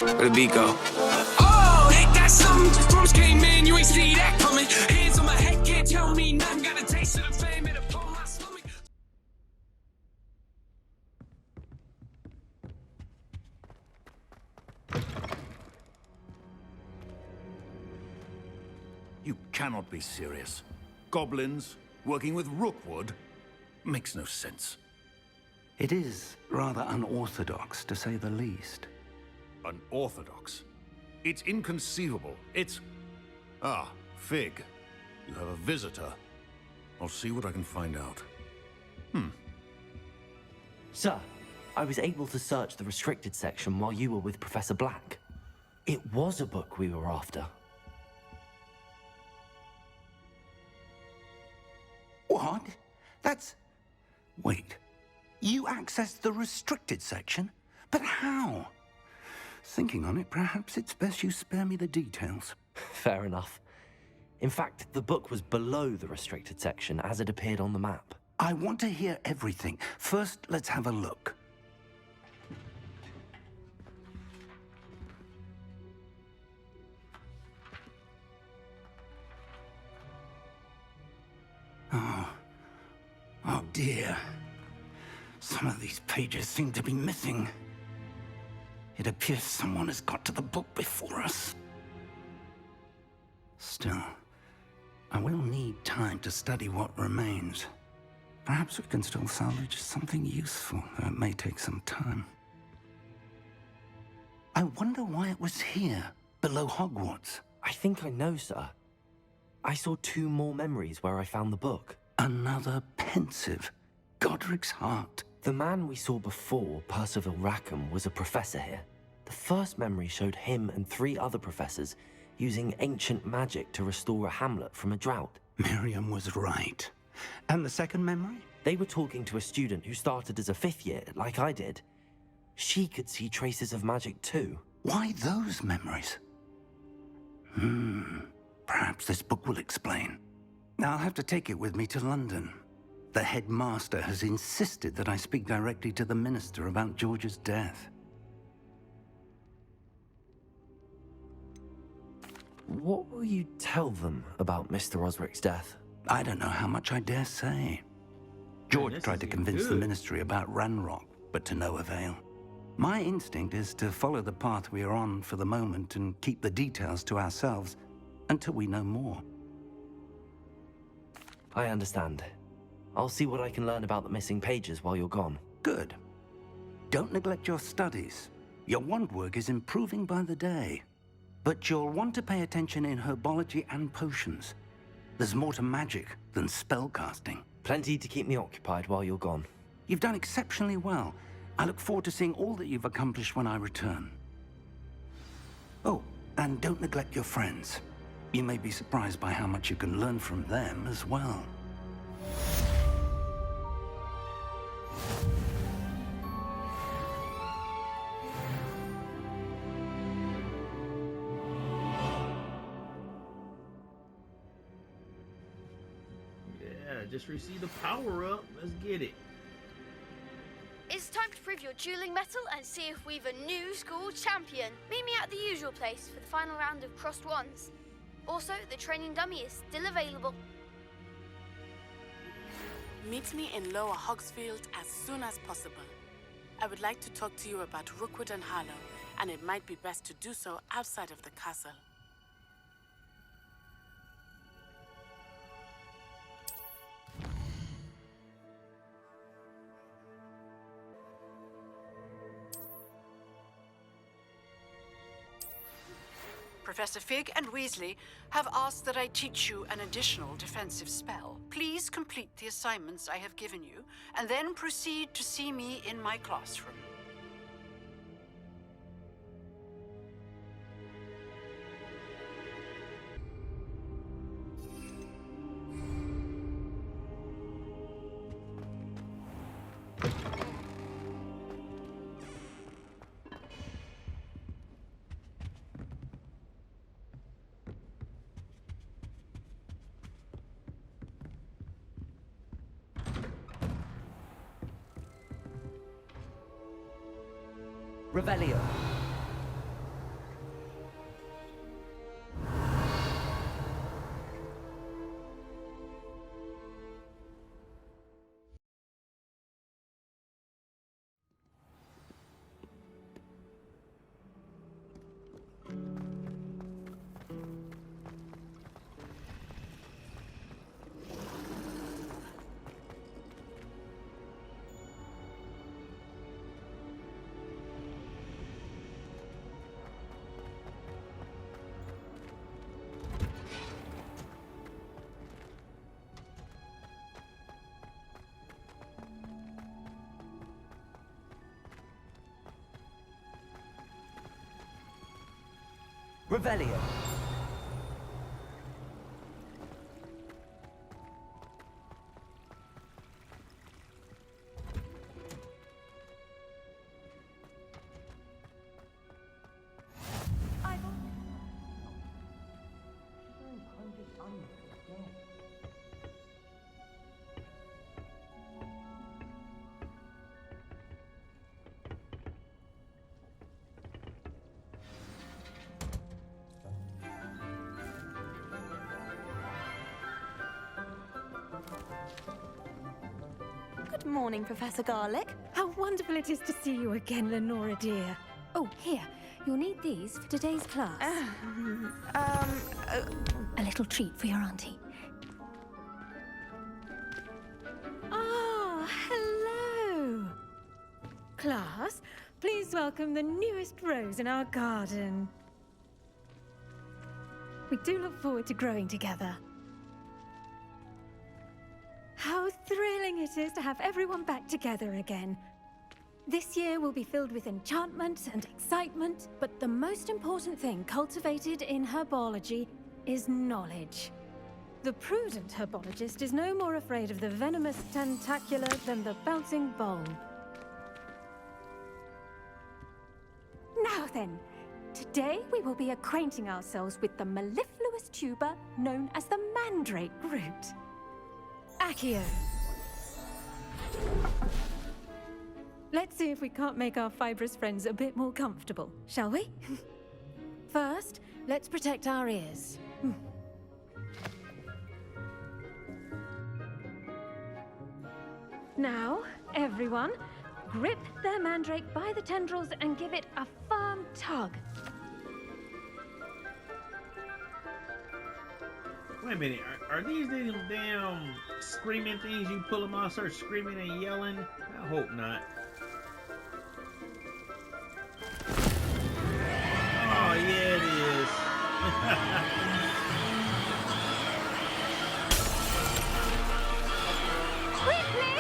Where the beat go? Oh, ain't that something? Storms came in, you ain't see that coming. Hands on my head, can't tell me nothing. Got a taste of the fame, it'll pull my stomach. You cannot be serious. Goblins working with Rookwood makes no sense. It is rather unorthodox, to say the least. Unorthodox? It's inconceivable. It's... Ah, Fig. You have a visitor. I'll see what I can find out. Sir, I was able to search the restricted section while you were with Professor Black. It was a book we were after. What? That's... Wait. You accessed the restricted section? But how? Thinking on it, perhaps it's best you spare me the details. Fair enough. In fact, the book was below the restricted section as it appeared on the map. I want to hear everything. First, let's have a look. Oh dear. Some of these pages seem to be missing. It appears someone has got to the book before us. Still, I will need time to study what remains. Perhaps we can still salvage something useful, though it may take some time. I wonder why it was here, below Hogwarts. I think I know, sir. I saw 2 more memories where I found the book. Another pensive. Godric's heart. The man we saw before, Percival Rackham, was a professor here. The first memory showed him and 3 other professors using ancient magic to restore a hamlet from a drought. Miriam was right. And the second memory? They were talking to a student who started as a 5th year, like I did. She could see traces of magic too. Why those memories? Perhaps this book will explain. I'll have to take it with me to London. The headmaster has insisted that I speak directly to the minister about George's death. What will you tell them about Mr. Osric's death? I don't know how much I dare say. George tried to convince the ministry about Ranrock, but to no avail. My instinct is to follow the path we are on for the moment and keep the details to ourselves until we know more. I understand. I'll see what I can learn about the missing pages while you're gone. Good. Don't neglect your studies. Your wand work is improving by the day. But you'll want to pay attention in herbology and potions. There's more to magic than spellcasting. Plenty to keep me occupied while you're gone. You've done exceptionally well. I look forward to seeing all that you've accomplished when I return. Oh, and don't neglect your friends. You may be surprised by how much you can learn from them as well. Yeah, just received a power-up. Let's get it. It's time to prove your dueling mettle and see if we've a new school champion. Meet me at the usual place for the final round of crossed wands. Also, the training dummy is still available. Meet me in Lower Hogsfield as soon as possible. I would like to talk to you about Rookwood and Harlow, and it might be best to do so outside of the castle. Professor Fig and Weasley have asked that I teach you an additional defensive spell. Please complete the assignments I have given you, and then proceed to see me in my classroom. Revelio. Revelio. Good morning, Professor Garlick. How wonderful it is to see you again, Lenora dear. Oh, here. You'll need these for today's class. A little treat for your auntie. Ah, hello. Class, please welcome the newest rose in our garden. We do look forward to growing together. How thrilling it is to have everyone back together again. This year will be filled with enchantment and excitement, but the most important thing cultivated in herbology is knowledge. The prudent herbologist is no more afraid of the venomous tentacular than the bouncing bulb. Now then, today we will be acquainting ourselves with the mellifluous tuber known as the mandrake root. Accio. Let's see if we can't make our fibrous friends a bit more comfortable, shall we? First, let's protect our ears. Now, everyone, grip their mandrake by the tendrils and give it a firm tug. Wait a minute, are these damn screaming things you pull them out, start screaming and yelling? I hope not. Oh yeah, it is. Quickly!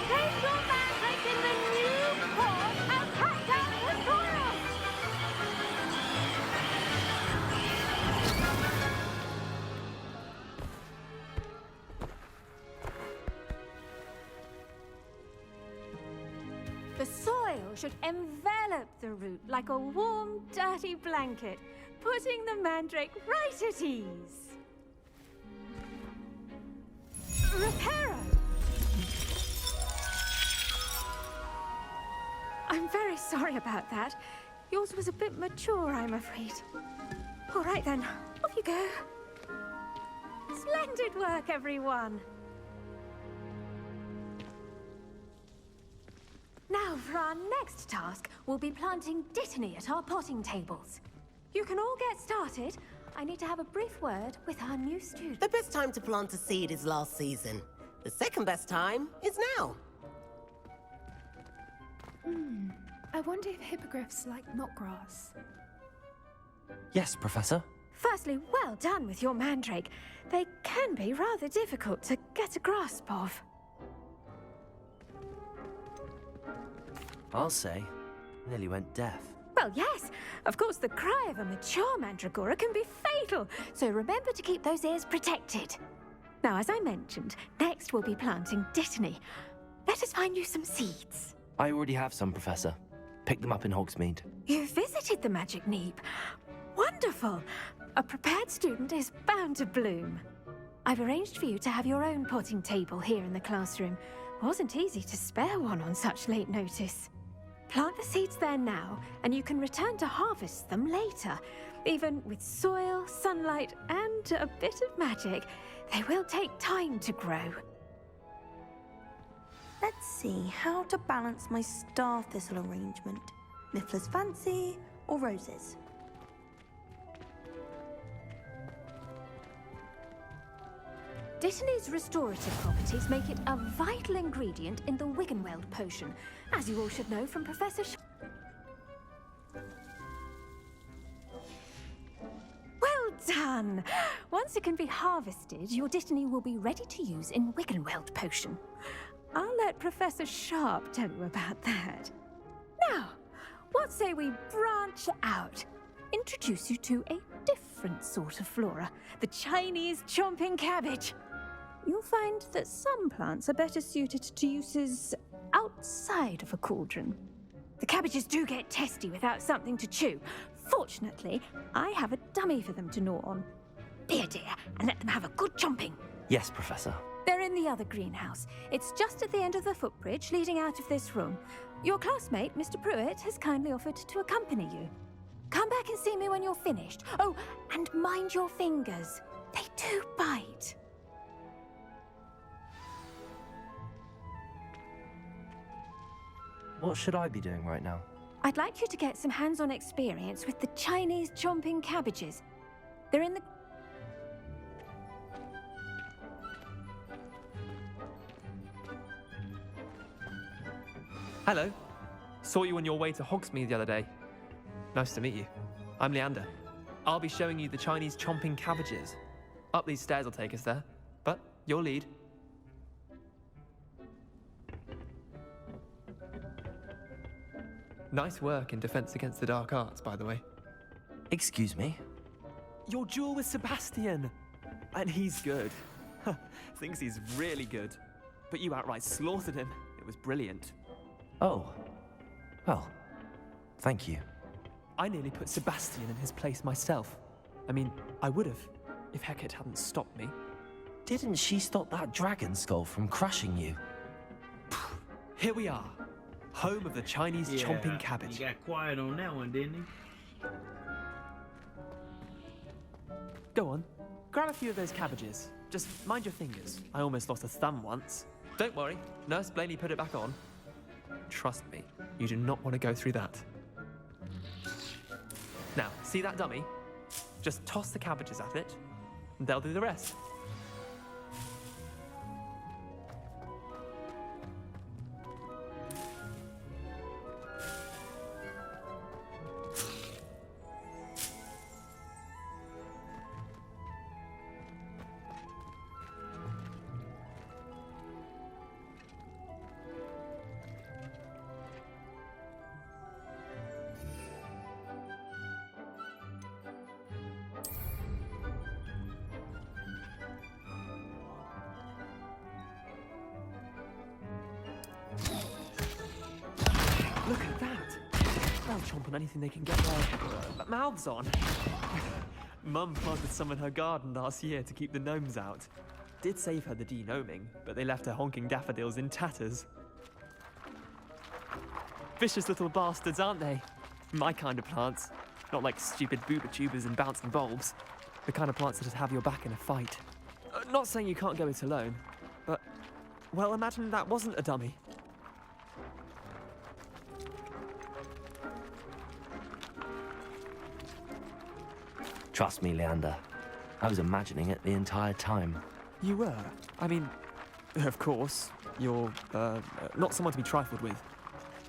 Place your mandrake in the new pot and pack down the soil! The soil should envelop the root like a warm, dirty blanket, putting the mandrake right at ease. Reparo! I'm very sorry about that. Yours was a bit mature, I'm afraid. All right then, off you go. Splendid work, everyone. Now, for our next task, we'll be planting Dittany at our potting tables. You can all get started. I need to have a brief word with our new student. The best time to plant a seed is last season. The second best time is now. I wonder if hippogriffs like knotgrass. Yes, Professor. Firstly, well done with your mandrake. They can be rather difficult to get a grasp of. I'll say, nearly went deaf. Well, yes. Of course, the cry of a mature mandragora can be fatal, so remember to keep those ears protected. Now, as I mentioned, next we'll be planting Dittany. Let us find you some seeds. I already have some, Professor. Picked them up in Hogsmeade. You visited the Magic Neep. Wonderful. A prepared student is bound to bloom. I've arranged for you to have your own potting table here in the classroom. Wasn't easy to spare one on such late notice. Plant the seeds there now, and you can return to harvest them later. Even with soil, sunlight, and a bit of magic, they will take time to grow. Let's see how to balance my star thistle arrangement. Niffler's fancy or roses? Dittany's restorative properties make it a vital ingredient in the Wiggenweld potion, as you all should know from Professor Well done! Once it can be harvested, your Dittany will be ready to use in Wiggenweld potion. I'll let Professor Sharp tell you about that. Now, what say we branch out? introduce you to a different sort of flora, the Chinese chomping cabbage. You'll find that some plants are better suited to uses outside of a cauldron. The cabbages do get testy without something to chew. Fortunately, I have a dummy for them to gnaw on. Be a dear and let them have a good chomping. Yes, Professor. They're in the other greenhouse. It's just at the end of the footbridge leading out of this room. Your classmate, Mr. Pruitt, has kindly offered to accompany you. Come back and see me when you're finished. Oh, and mind your fingers. They do bite. What should I be doing right now? I'd like you to get some hands-on experience with the Chinese chomping cabbages. They're in the... Hello. Saw you on your way to Hogsmeade the other day. Nice to meet you. I'm Leander. I'll be showing you the Chinese chomping cabbages. Up these stairs will take us there, but your lead. Nice work in Defense Against the Dark Arts, by the way. Excuse me? Your duel with Sebastian! And he's good. Thinks he's really good. But you outright slaughtered him. It was brilliant. Oh. Well, thank you. I nearly put Sebastian in his place myself. I mean, I would have, if Hecate hadn't stopped me. Didn't she stop that dragon skull from crushing you? Here we are. Home of the Chinese chomping cabbage. He got quiet on that one, didn't he? Go on. Grab a few of those cabbages. Just mind your fingers. I almost lost a thumb once. Don't worry. Nurse Blaney put it back on. Trust me, you do not want to go through that. Now, see that dummy? Just toss the cabbages at it, and they'll do the rest. Look at that! They'll chomp on anything they can get their mouths on. Mum planted some in her garden last year to keep the gnomes out. Did save her the de-gnoming, but they left her honking daffodils in tatters. Vicious little bastards, aren't they? My kind of plants. Not like stupid booba tubers and bouncing bulbs. The kind of plants that just have your back in a fight. Not saying you can't go it alone, but, well, imagine that wasn't a dummy. Trust me, Leander. I was imagining it the entire time. You were? I mean, of course, you're, not someone to be trifled with.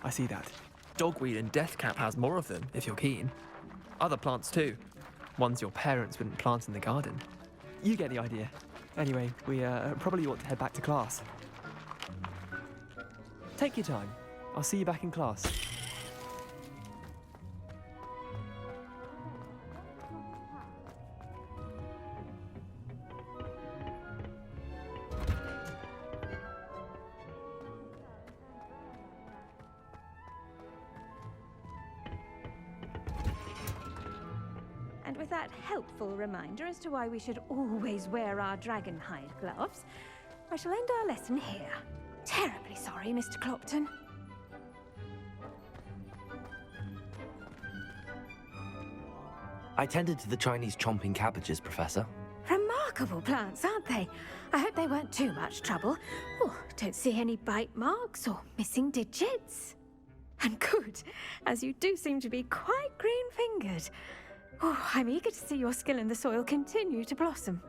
I see that. Dogweed and deathcap has more of them, if you're keen. Other plants too. Ones your parents wouldn't plant in the garden. You get the idea. Anyway, we probably ought to head back to class. Take your time. I'll see you back in class. And with that helpful reminder as to why we should always wear our dragon hide gloves, I shall end our lesson here. Terribly sorry, Mr. Clopton. I tended to the Chinese chomping cabbages, Professor. Remarkable plants, aren't they? I hope they weren't too much trouble. Oh, don't see any bite marks or missing digits. And good, as you do seem to be quite green-fingered. Oh, I'm eager to see your skill in the soil continue to blossom.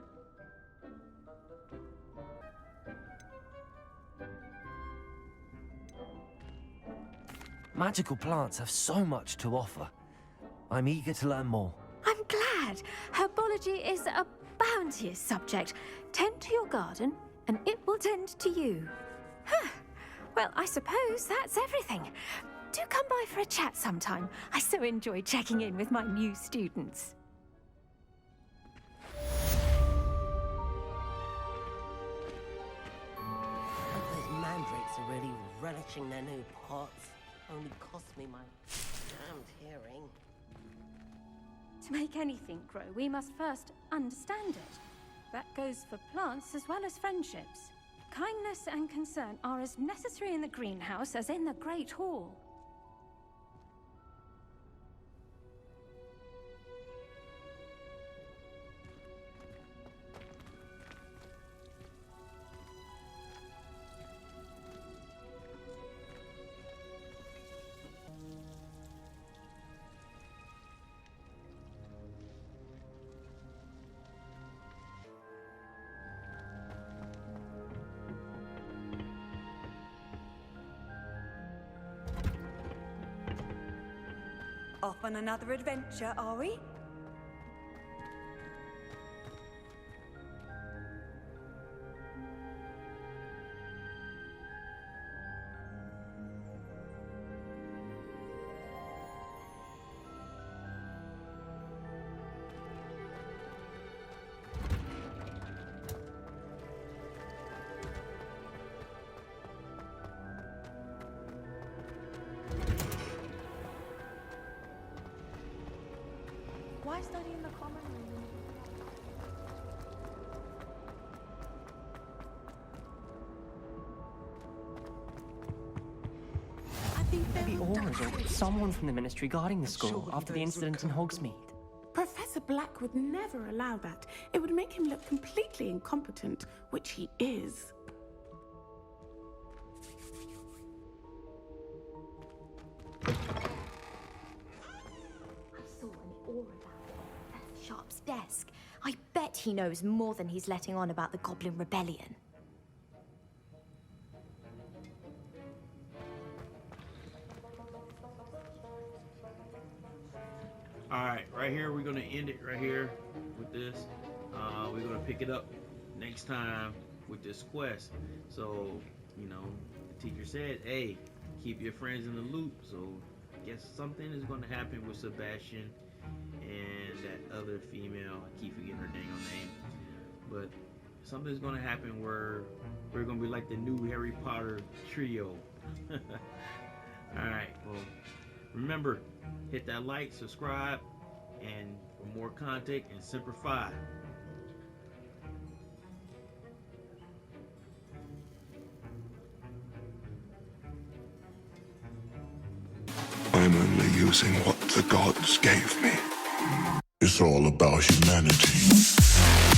Magical plants have so much to offer. I'm eager to learn more. I'm glad. Herbology is a bounteous subject. Tend to your garden, and it will tend to you. Huh. Well, I suppose that's everything. Do come by for a chat sometime. I so enjoy checking in with my new students. Those mandrakes are really relishing their new pots. Only cost me my damned hearing. To make anything grow, we must first understand it. That goes for plants as well as friendships. Kindness and concern are as necessary in the greenhouse as in the Great Hall. Off on another adventure, are we? Why study in the common room? I think Maybe Aura's or someone from the Ministry guarding the school after the incident in Hogsmeade. Professor Black would never allow that. It would make him look completely incompetent, which he is. Sharp's desk. I bet he knows more than he's letting on about the Goblin Rebellion. Alright, right here, we're going to end it right here with this. We're going to pick it up next time with this quest. So, you know, the teacher said, hey, keep your friends in the loop. So, I guess something is going to happen with Sebastian and that other female. I keep forgetting her dang name. But something's going to happen where we're going to be like the new Harry Potter trio. Alright, well, remember, hit that like, subscribe, and for more content and Semper Fi. I'm only using what the gods gave me. It's all about humanity.